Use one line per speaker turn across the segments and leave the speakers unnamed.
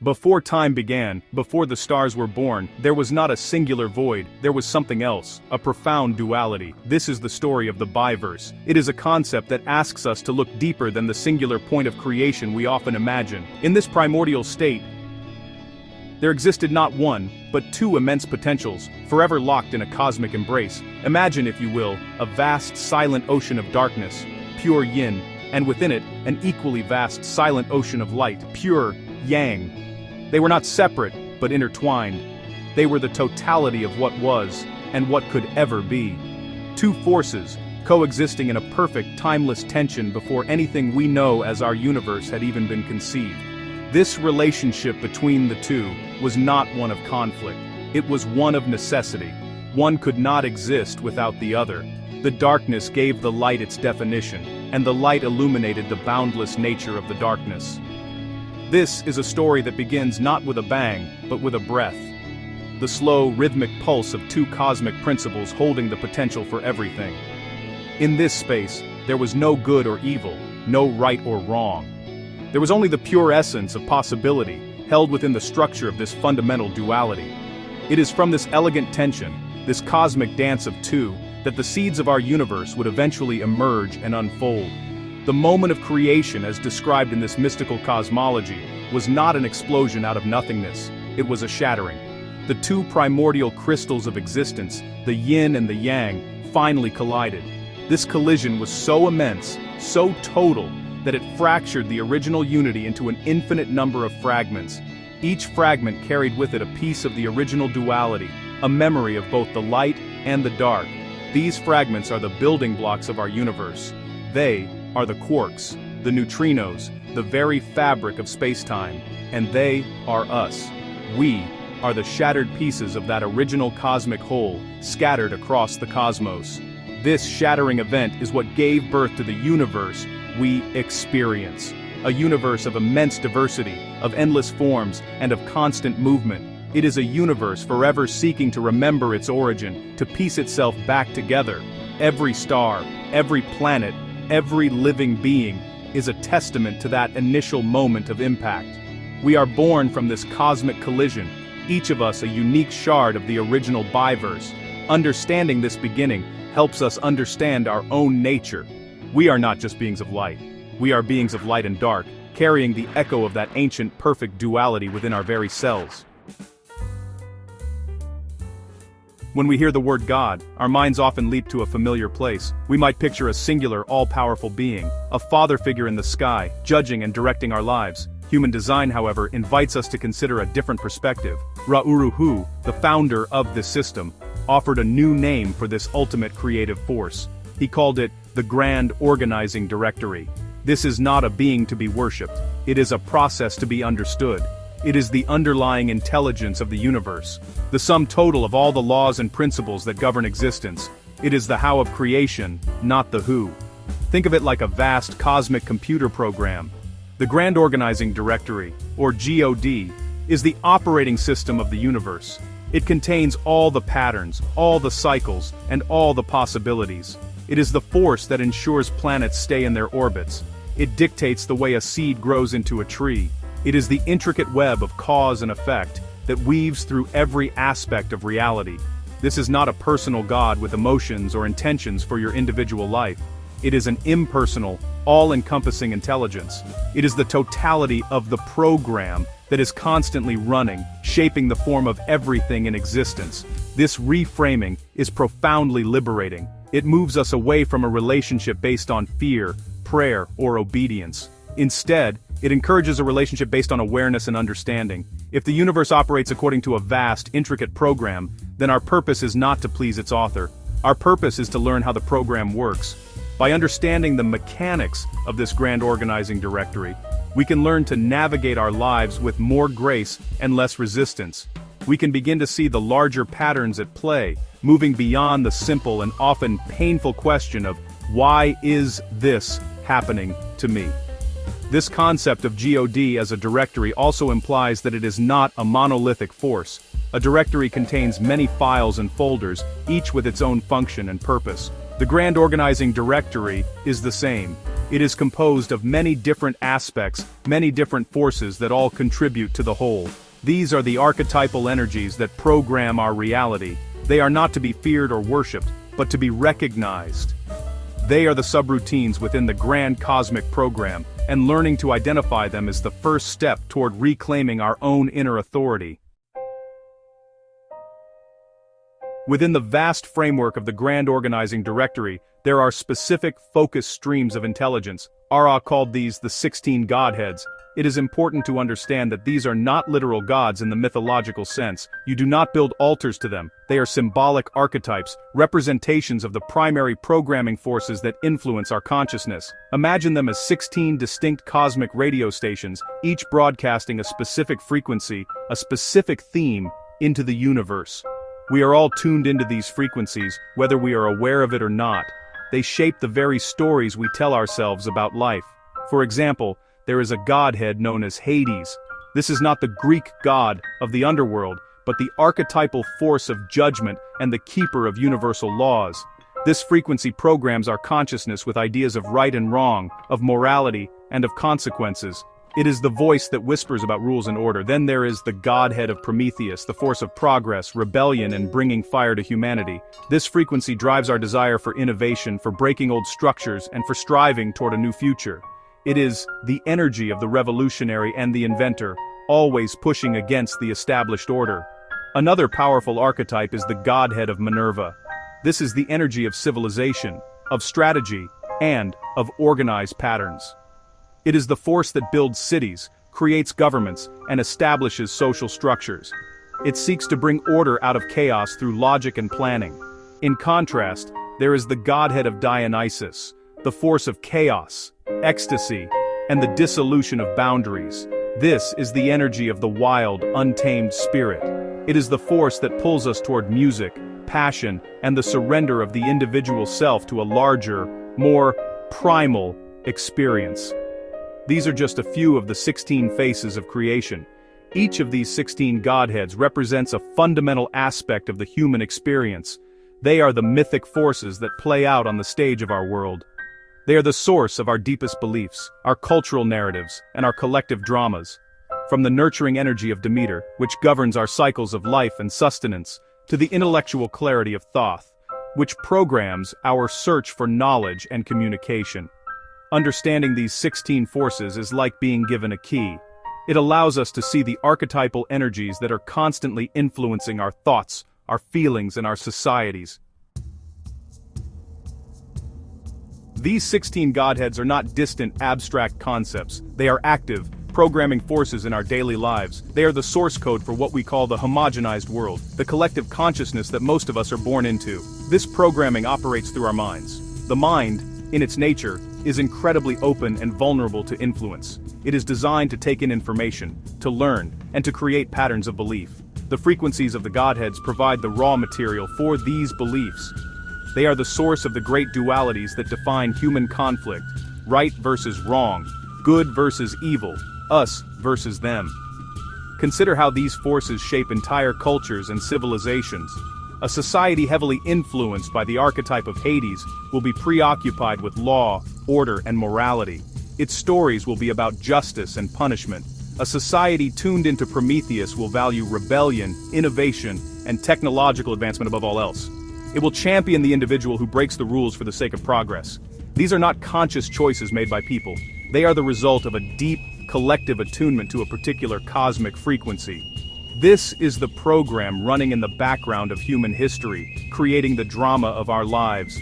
Before time began, before the stars were born, there was not a singular void, there was something else, a profound duality. This is the story of the biverse. It is a concept that asks us to look deeper than the singular point of creation we often imagine. In this primordial state, there existed not one, but two immense potentials, forever locked in a cosmic embrace. Imagine, if you will, a vast silent ocean of darkness, pure yin, and within it, an equally vast silent ocean of light, pure yang. They were not separate, but intertwined. They were the totality of what was, and what could ever be. Two forces, coexisting in a perfect, timeless tension before anything we know as our universe had even been conceived. This relationship between the two was not one of conflict. It was one of necessity. One could not exist without the other. The darkness gave the light its definition, and the light illuminated the boundless nature of the darkness. This is a story that begins not with a bang, but with a breath. The slow, rhythmic pulse of two cosmic principles holding the potential for everything. In this space, there was no good or evil, no right or wrong. There was only the pure essence of possibility, held within the structure of this fundamental duality. It is from this elegant tension, this cosmic dance of two, that the seeds of our universe would eventually emerge and unfold. The moment of creation, as described in this mystical cosmology, was not an explosion out of nothingness, it was a shattering. The two primordial crystals of existence, the yin and the yang, finally collided. This collision was so immense, so total, that it fractured the original unity into an infinite number of fragments. Each fragment carried with it a piece of the original duality, a memory of both the light and the dark. These fragments are the building blocks of our universe. They are the quarks, the neutrinos, the very fabric of space-time, and they are us. We are the shattered pieces of that original cosmic whole, scattered across the cosmos. This shattering event is what gave birth to the universe we experience. A universe of immense diversity, of endless forms, and of constant movement. It is a universe forever seeking to remember its origin, to piece itself back together. Every star, every planet, every living being is a testament to that initial moment of impact. We are born from this cosmic collision, each of us a unique shard of the original biverse. Understanding this beginning helps us understand our own nature. We are not just beings of light. We are beings of light and dark, carrying the echo of that ancient perfect duality within our very cells. When we hear the word God, our minds often leap to a familiar place. We might picture a singular, all-powerful being, a father figure in the sky, judging and directing our lives. Human design, however, invites us to consider a different perspective. Ra Uru Hu, the founder of this system, offered a new name for this ultimate creative force. He called it the Grand Organizing Directory. This is not a being to be worshipped. It is a process to be understood. It is the underlying intelligence of the universe, the sum total of all the laws and principles that govern existence. It is the how of creation, not the who. Think of it like a vast cosmic computer program. The Grand Organizing Directory, or GOD, is the operating system of the universe. It contains all the patterns, all the cycles, and all the possibilities. It is the force that ensures planets stay in their orbits. It dictates the way a seed grows into a tree. It is the intricate web of cause and effect that weaves through every aspect of reality. This is not a personal God with emotions or intentions for your individual life. It is an impersonal, all-encompassing intelligence. It is the totality of the program that is constantly running, shaping the form of everything in existence. This reframing is profoundly liberating. It moves us away from a relationship based on fear, prayer, or obedience. Instead, it encourages a relationship based on awareness and understanding. If the universe operates according to a vast, intricate program, then our purpose is not to please its author. Our purpose is to learn how the program works. By understanding the mechanics of this grand organizing directory, we can learn to navigate our lives with more grace and less resistance. We can begin to see the larger patterns at play, moving beyond the simple and often painful question of, why is this happening to me? This concept of GOD as a directory also implies that it is not a monolithic force. A directory contains many files and folders, each with its own function and purpose. The Grand Organizing Directory is the same. It is composed of many different aspects, many different forces that all contribute to the whole. These are the archetypal energies that program our reality. They are not to be feared or worshipped, but to be recognized. They are the subroutines within the grand cosmic program, and learning to identify them is the first step toward reclaiming our own inner authority. Within the vast framework of the Grand Organizing Directory, there are specific, focused streams of intelligence. Ra called these the 16 Godheads. It is important to understand that these are not literal gods in the mythological sense. You do not build altars to them. They are symbolic archetypes, representations of the primary programming forces that influence our consciousness. Imagine them as 16 distinct cosmic radio stations, each broadcasting a specific frequency, a specific theme, into the universe. We are all tuned into these frequencies, whether we are aware of it or not. They shape the very stories we tell ourselves about life. For example, there is a godhead known as Hades. This is not the Greek god of the underworld, but the archetypal force of judgment and the keeper of universal laws. This frequency programs our consciousness with ideas of right and wrong, of morality, and of consequences. It is the voice that whispers about rules and order. Then there is the godhead of Prometheus, the force of progress, rebellion, and bringing fire to humanity. This frequency drives our desire for innovation, for breaking old structures, and for striving toward a new future. It is the energy of the revolutionary and the inventor, always pushing against the established order. Another powerful archetype is the godhead of Minerva. This is the energy of civilization, of strategy, and of organized patterns. It is the force that builds cities, creates governments, and establishes social structures. It seeks to bring order out of chaos through logic and planning. In contrast, there is the godhead of Dionysus, the force of chaos, ecstasy, and the dissolution of boundaries. This is the energy of the wild, untamed spirit. It is the force that pulls us toward music, passion, and the surrender of the individual self to a larger, more primal experience. These are just a few of the 16 faces of creation. Each of these 16 godheads represents a fundamental aspect of the human experience. They are the mythic forces that play out on the stage of our world. They are the source of our deepest beliefs, our cultural narratives, and our collective dramas. From the nurturing energy of Demeter, which governs our cycles of life and sustenance, to the intellectual clarity of Thoth, which programs our search for knowledge and communication. Understanding these 16 forces is like being given a key. It allows us to see the archetypal energies that are constantly influencing our thoughts, our feelings, and our societies. These 16 godheads are not distant, abstract concepts. They are active, programming forces in our daily lives. They are the source code for what we call the homogenized world, the collective consciousness that most of us are born into. This programming operates through our minds. The mind, in its nature, is incredibly open and vulnerable to influence. It is designed to take in information, to learn, and to create patterns of belief. The frequencies of the Godheads provide the raw material for these beliefs. They are the source of the great dualities that define human conflict: right versus wrong, good versus evil, us versus them. Consider how these forces shape entire cultures and civilizations. A society heavily influenced by the archetype of Hades will be preoccupied with law, order, and morality. Its stories will be about justice and punishment. A society tuned into Prometheus will value rebellion, innovation, and technological advancement above all else. It will champion the individual who breaks the rules for the sake of progress. These are not conscious choices made by people. They are the result of a deep, collective attunement to a particular cosmic frequency. This is the program running in the background of human history, creating the drama of our lives.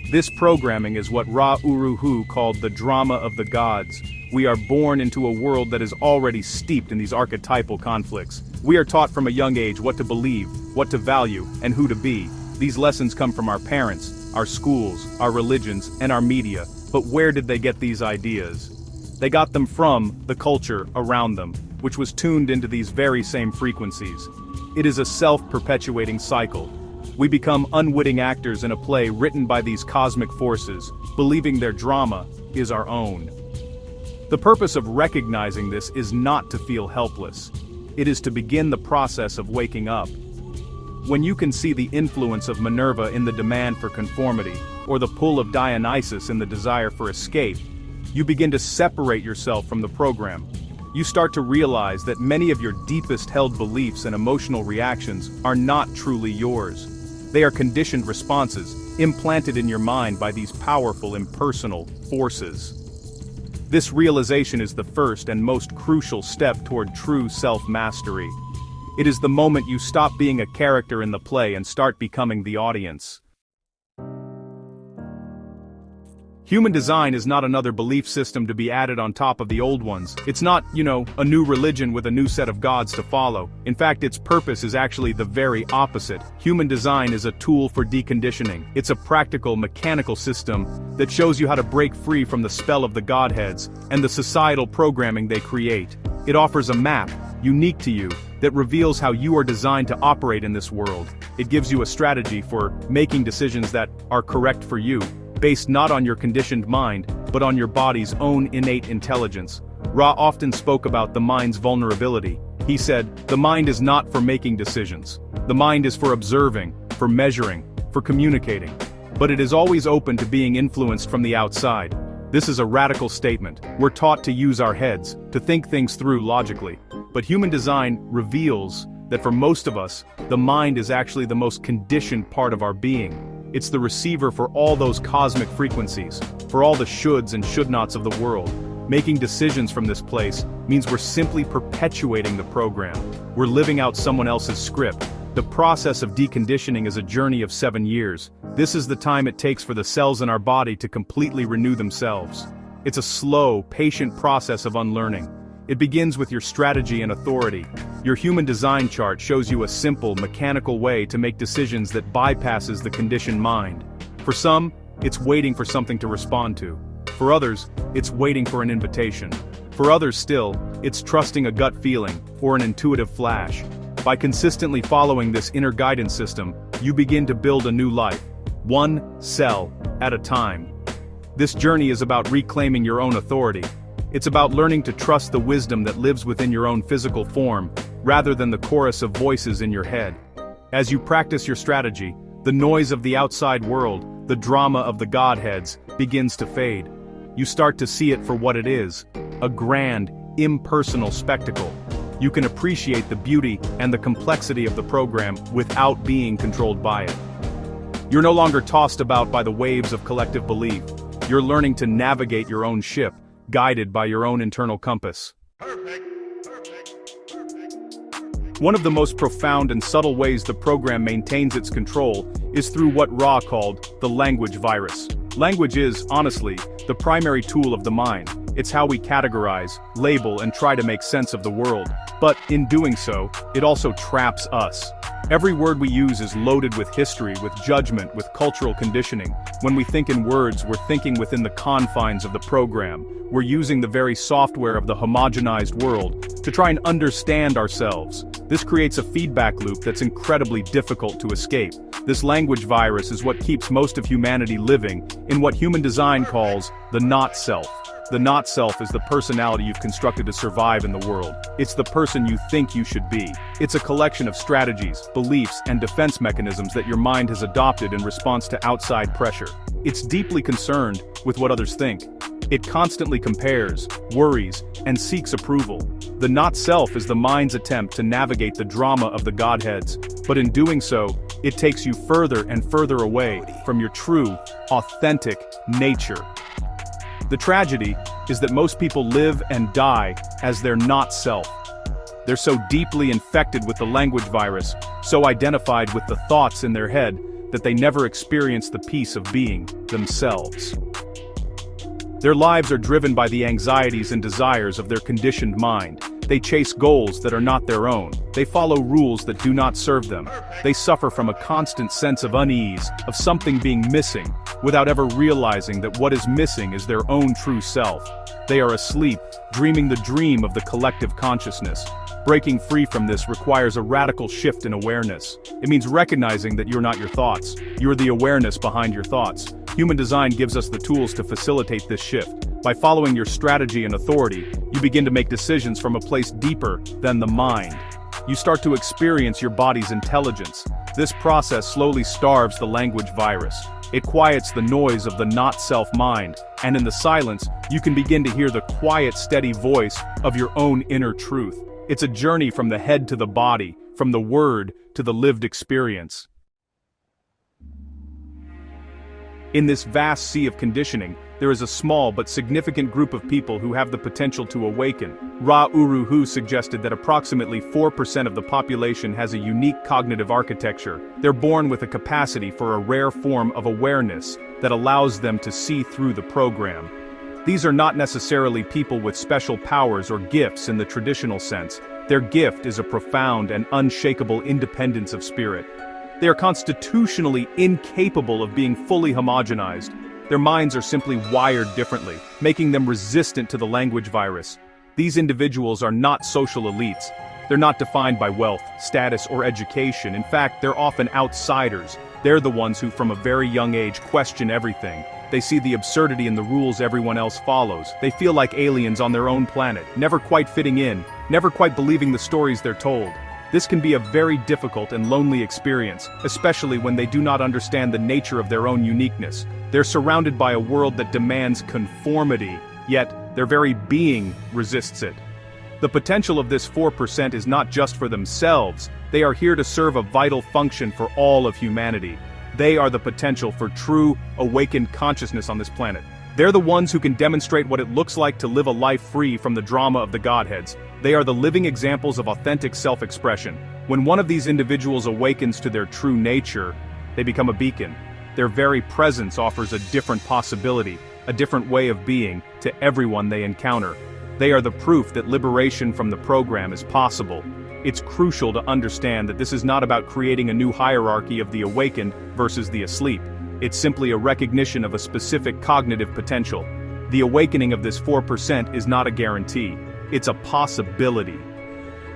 This programming is what Ra Uru Hu called the drama of the gods. We are born into a world that is already steeped in these archetypal conflicts. We are taught from a young age what to believe, what to value, and who to be. These lessons come from our parents, our schools, our religions, and our media. But where did they get these ideas? They got them from the culture around them, which was tuned into these very same frequencies. It is a self-perpetuating cycle. We become unwitting actors in a play written by these cosmic forces, believing their drama is our own. The purpose of recognizing this is not to feel helpless. It is to begin the process of waking up. When you can see the influence of Minerva in the demand for conformity, or the pull of Dionysus in the desire for escape, you begin to separate yourself from the program. You start to realize that many of your deepest held beliefs and emotional reactions are not truly yours. They are conditioned responses, implanted in your mind by these powerful impersonal forces. This realization is the first and most crucial step toward true self-mastery. It is the moment you stop being a character in the play and start becoming the audience. Human design is not another belief system to be added on top of the old ones. It's not, a new religion with a new set of gods to follow. In fact, its purpose is actually the very opposite. Human design is a tool for deconditioning. It's a practical, mechanical system that shows you how to break free from the spell of the Godheads and the societal programming they create. It offers a map, unique to you, that reveals how you are designed to operate in this world. It gives you a strategy for making decisions that are correct for you, based not on your conditioned mind, but on your body's own innate intelligence. Ra often spoke about the mind's vulnerability. He said, the mind is not for making decisions. The mind is for observing, for measuring, for communicating. But it is always open to being influenced from the outside. This is a radical statement. We're taught to use our heads, to think things through logically. But human design reveals that for most of us, the mind is actually the most conditioned part of our being. It's the receiver for all those cosmic frequencies, for all the shoulds and should-nots of the world. Making decisions from this place means we're simply perpetuating the program. We're living out someone else's script. The process of deconditioning is a journey of 7 years. This is the time it takes for the cells in our body to completely renew themselves. It's a slow, patient process of unlearning. It begins with your strategy and authority. Your human design chart shows you a simple, mechanical way to make decisions that bypasses the conditioned mind. For some, it's waiting for something to respond to. For others, it's waiting for an invitation. For others still, it's trusting a gut feeling, or an intuitive flash. By consistently following this inner guidance system, you begin to build a new life, one cell at a time. This journey is about reclaiming your own authority. It's about learning to trust the wisdom that lives within your own physical form, rather than the chorus of voices in your head. As you practice your strategy, the noise of the outside world, the drama of the Godheads, begins to fade. You start to see it for what it is, a grand, impersonal spectacle. You can appreciate the beauty and the complexity of the program without being controlled by it. You're no longer tossed about by the waves of collective belief. You're learning to navigate your own ship, guided by your own internal compass. One of the most profound and subtle ways the program maintains its control is through what Ra called the language virus. Language is, honestly, the primary tool of the mind. It's how we categorize, label, and try to make sense of the world. But in doing so, it also traps us. Every word we use is loaded with history, with judgment, with cultural conditioning. When we think in words, we're thinking within the confines of the program. We're using the very software of the homogenized world to try and understand ourselves. This creates a feedback loop that's incredibly difficult to escape. This language virus is what keeps most of humanity living in what human design calls the not-self. The not-self is the personality you've constructed to survive in the world. It's the person you think you should be. It's a collection of strategies, beliefs, and defense mechanisms that your mind has adopted in response to outside pressure. It's deeply concerned with what others think. It constantly compares, worries, and seeks approval. The not-self is the mind's attempt to navigate the drama of the Godheads, but in doing so, it takes you further and further away from your true, authentic nature. The tragedy is that most people live and die as their not-self. They're so deeply infected with the language virus, so identified with the thoughts in their head, that they never experience the peace of being themselves. Their lives are driven by the anxieties and desires of their conditioned mind. They chase goals that are not their own. They follow rules that do not serve them. They suffer from a constant sense of unease, of something being missing, without ever realizing that what is missing is their own true self. They are asleep, dreaming the dream of the collective consciousness. Breaking free from this requires a radical shift in awareness. It means recognizing that you're not your thoughts. You're the awareness behind your thoughts. Human design gives us the tools to facilitate this shift. By following your strategy and authority, you begin to make decisions from a place deeper than the mind. You start to experience your body's intelligence. This process slowly starves the language virus. It quiets the noise of the not-self mind, and in the silence, you can begin to hear the quiet, steady voice of your own inner truth. It's a journey from the head to the body, from the word to the lived experience. In this vast sea of conditioning, there is a small but significant group of people who have the potential to awaken. Ra Uru Hu suggested that approximately 4% of the population has a unique cognitive architecture. They're born with a capacity for a rare form of awareness that allows them to see through the program. These are not necessarily people with special powers or gifts in the traditional sense. Their gift is a profound and unshakable independence of spirit. They are constitutionally incapable of being fully homogenized. Their minds are simply wired differently, making them resistant to the language virus. These individuals are not social elites. They're not defined by wealth, status, or education. In fact, they're often outsiders. They're the ones who, from a very young age, question everything. They see the absurdity in the rules everyone else follows. They feel like aliens on their own planet, never quite fitting in, never quite believing the stories they're told. This can be a very difficult and lonely experience, especially when they do not understand the nature of their own uniqueness. They're surrounded by a world that demands conformity, yet their very being resists it. The potential of this 4% is not just for themselves. They are here to serve a vital function for all of humanity. They are the potential for true, awakened consciousness on this planet. They're the ones who can demonstrate what it looks like to live a life free from the drama of the Godheads. They are the living examples of authentic self-expression. When one of these individuals awakens to their true nature, they become a beacon. Their very presence offers a different possibility, a different way of being, to everyone they encounter. They are the proof that liberation from the program is possible. It's crucial to understand that this is not about creating a new hierarchy of the awakened versus the asleep. It's simply a recognition of a specific cognitive potential. The awakening of this 4% is not a guarantee. It's a possibility.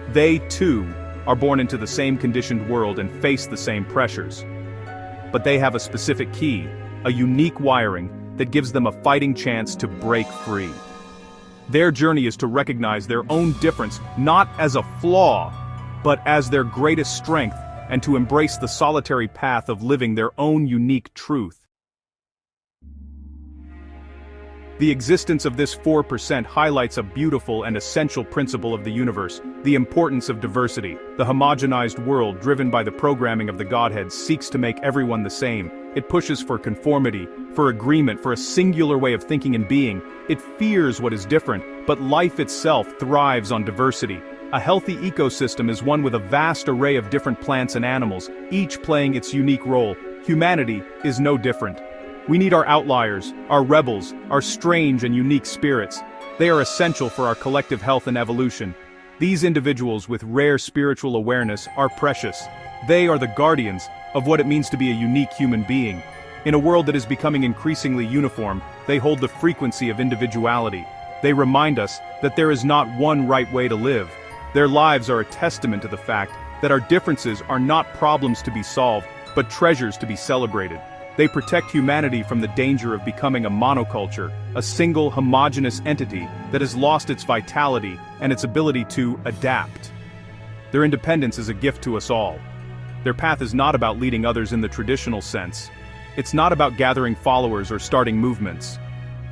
They, too, are born into the same conditioned world and face the same pressures. But they have a specific key, a unique wiring that gives them a fighting chance to break free. Their journey is to recognize their own difference not as a flaw, but as their greatest strength, and to embrace the solitary path of living their own unique truth. The existence of this 4% highlights a beautiful and essential principle of the universe, the importance of diversity. The homogenized world, driven by the programming of the Godheads, seeks to make everyone the same. It pushes for conformity, for agreement, for a singular way of thinking and being. It fears what is different, but life itself thrives on diversity. A healthy ecosystem is one with a vast array of different plants and animals, each playing its unique role. Humanity is no different. We need our outliers, our rebels, our strange and unique spirits. They are essential for our collective health and evolution. These individuals with rare spiritual awareness are precious. They are the guardians of what it means to be a unique human being. In a world that is becoming increasingly uniform, they hold the frequency of individuality. They remind us that there is not one right way to live. Their lives are a testament to the fact that our differences are not problems to be solved, but treasures to be celebrated. They protect humanity from the danger of becoming a monoculture, a single homogeneous entity that has lost its vitality and its ability to adapt. Their independence is a gift to us all. Their path is not about leading others in the traditional sense. It's not about gathering followers or starting movements.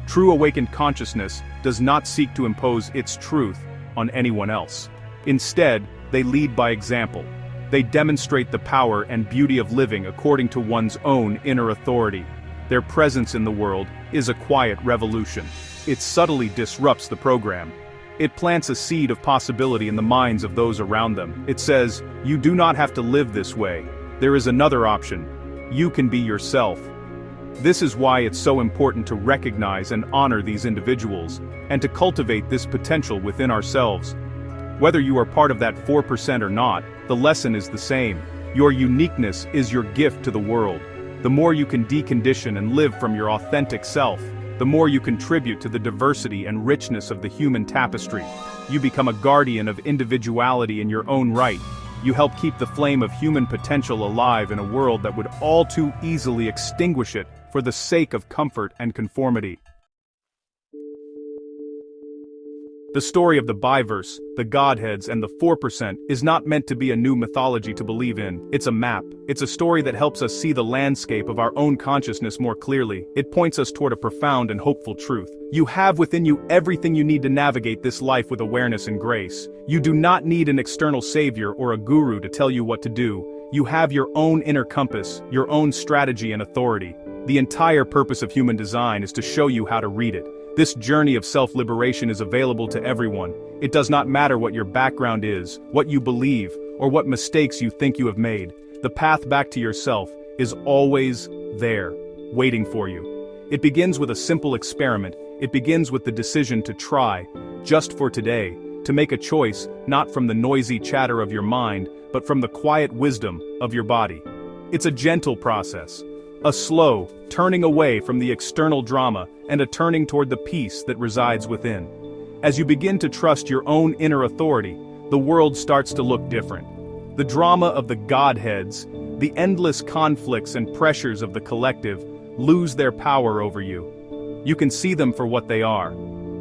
True awakened consciousness does not seek to impose its truth on anyone else. Instead, they lead by example. They demonstrate the power and beauty of living according to one's own inner authority. Their presence in the world is a quiet revolution. It subtly disrupts the program. It plants a seed of possibility in the minds of those around them. It says, you do not have to live this way. There is another option. You can be yourself. This is why it's so important to recognize and honor these individuals, and to cultivate this potential within ourselves. Whether you are part of that 4% or not, the lesson is the same. Your uniqueness is your gift to the world. The more you can decondition and live from your authentic self, the more you contribute to the diversity and richness of the human tapestry. You become a guardian of individuality in your own right. You help keep the flame of human potential alive in a world that would all too easily extinguish it for the sake of comfort and conformity. The story of the Biverse, the Godheads, and the 4% is not meant to be a new mythology to believe in. It's a map. It's a story that helps us see the landscape of our own consciousness more clearly. It points us toward a profound and hopeful truth. You have within you everything you need to navigate this life with awareness and grace. You do not need an external savior or a guru to tell you what to do. You have your own inner compass, your own strategy and authority. The entire purpose of human design is to show you how to read it. This journey of self-liberation is available to everyone. It does not matter what your background is, what you believe, or what mistakes you think you have made. The path back to yourself is always there, waiting for you. It begins with a simple experiment. It begins with the decision to try, just for today, to make a choice not from the noisy chatter of your mind, but from the quiet wisdom of your body. It's a gentle process. A slow, turning away from the external drama and a turning toward the peace that resides within. As you begin to trust your own inner authority, the world starts to look different. The drama of the Godheads, the endless conflicts and pressures of the collective, lose their power over you. You can see them for what they are,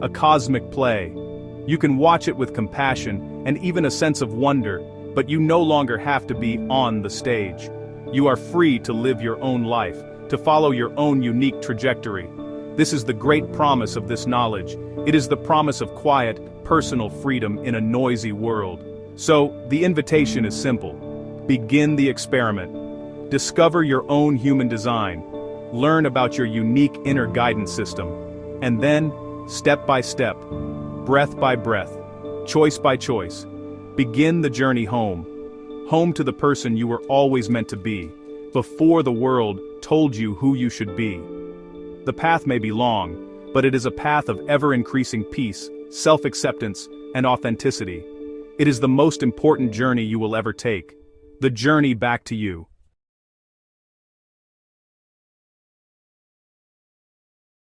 a cosmic play. You can watch it with compassion and even a sense of wonder, but you no longer have to be on the stage. You are free to live your own life, to follow your own unique trajectory. This is the great promise of this knowledge. It is the promise of quiet, personal freedom in a noisy world. So, the invitation is simple. Begin the experiment. Discover your own human design. Learn about your unique inner guidance system. And then, step by step, breath by breath, choice by choice, begin the journey home. Home to the person you were always meant to be, before the world told you who you should be. The path may be long, but it is a path of ever-increasing peace, self-acceptance, and authenticity. It is the most important journey you will ever take. The journey back to you.